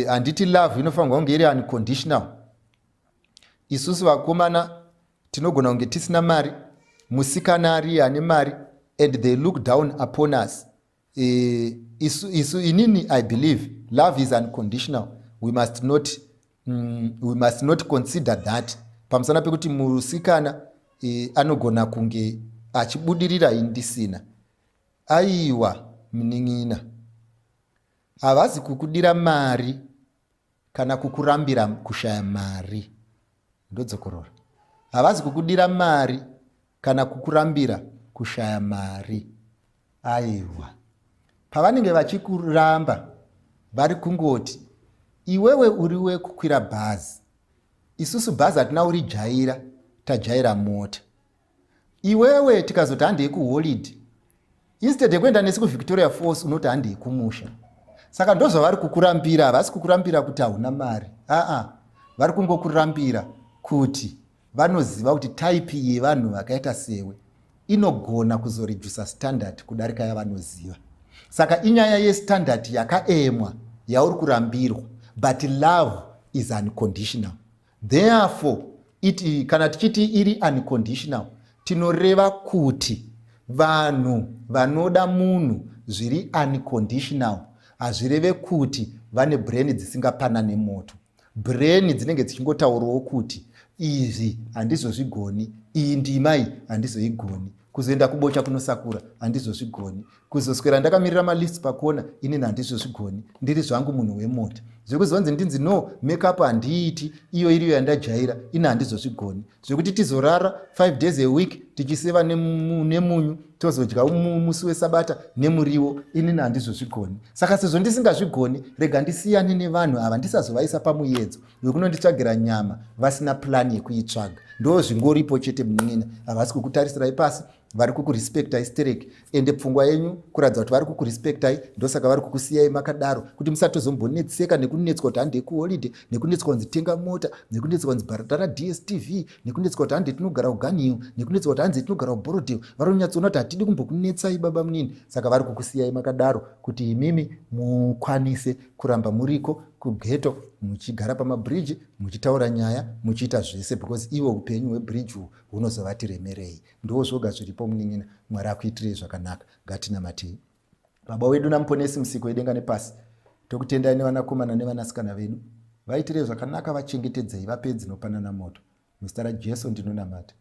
handiti love inofanirwa kunge iri unconditional. Isusu vakomana tinogona kunge tisina mari, musikana ari ane mari, and they look down upon us. Inini I believe love is unconditional. We must not consider that. Pamusana pekuti musikana anogona kunge achibudirira indisina. Aiwa mnin'ina, havazi kukudira mari kana kukurambira kushaya mari. Ndodzokorora. Havazi kukudira mari kana kukurambira kushaya mari. Aiwa. Pavanenge vachikuramba vari kungoti iwewe uriwe kukwira bhazi, isusu bhazi hatina uri jaira, tajaira mota. Iwewe tikazoti handei kuholiday, instead yekuenda nesi kuVictoria Falls unoti handei kumusha. Saka ndozva vari kukurambira. Havasi kukurambira kuti hauna mari, vari kungokurambira kuti vanoziva kuti type yevanhu vakaita sewe inogona kuzoredusa standard kudarika yavanoziva. Saka inyaya yestandard yakaemwa yauri kurambirwa, but love is unconditional. Therefore kana tichiti iri unconditional, tinoreva kuti vanhu vanoda munhu zviri unconditional hazvireve kuti vane brain dzisingapanane moto. Brain dzinenge dzichingotaurawo kuti izvi handizozvigoni, iyi ndima iyi handizoigoni, kuzoenda kubocha kunosakura handizozvigoni, kuzoswera ndakamirira malifts pakona inini handizozvigoni, ndiri zvangu munhu wemota. Zvekuzonzi ndinzi no makeup handiiti, iyo iriyo yandajaira, ini handizozvigoni. Zvekuti tizorara 5 days a week tichiseva nemunyu, tozodya musi wesabata nemuriwo, inini handizozvigoni. Saka sezvo ndisingazvigoni, rega ndisiyane nevanhu ava ndisazovaisa pamuyedzo wekunonditsvagira nyama vasina plani yekuitsvaga. Ndo zvingoripo chete mnin'ina. Havasi kukutarisirai pasi, vari kukurespektai stereki, ende pfungwa yenyu kuratidza kuti vari kukurespektai, ndosaka vari kukusiyai makadaro kuti musatozombonetseka nekunetswa kuti handei kuholiday, nekunetswa kunzi tenga mota, nekunetswa kunzi bharadhara DSTV, nekunetswa kuti handei tinogara kuGanhill, nekunetswa kuti handei tinogara kuBorodale. Vari kunyatsoona kuti hatidi kumbokunetsai baba munini. Saka vari kukusiyai makadaro kuti imimi mukwanise kuramba muriko kugeto, muchigara pamabridge, muchitaura nyaya, muchiita zvese, because iwo upenyu hwebridge hunozovatiremerei. Ndo zvoga zviripo mun'ina. Mwari akuitirei zvakanaka. Ngatinamatei. Baba wedu namuponesi musiko wedenga nepasi, tokutendai nevanakomana nevanasikana venyu, vaitirei zvakanaka, vachengetedzei, vapedzi nopanana moto. Muzita raJesu ndinonamata.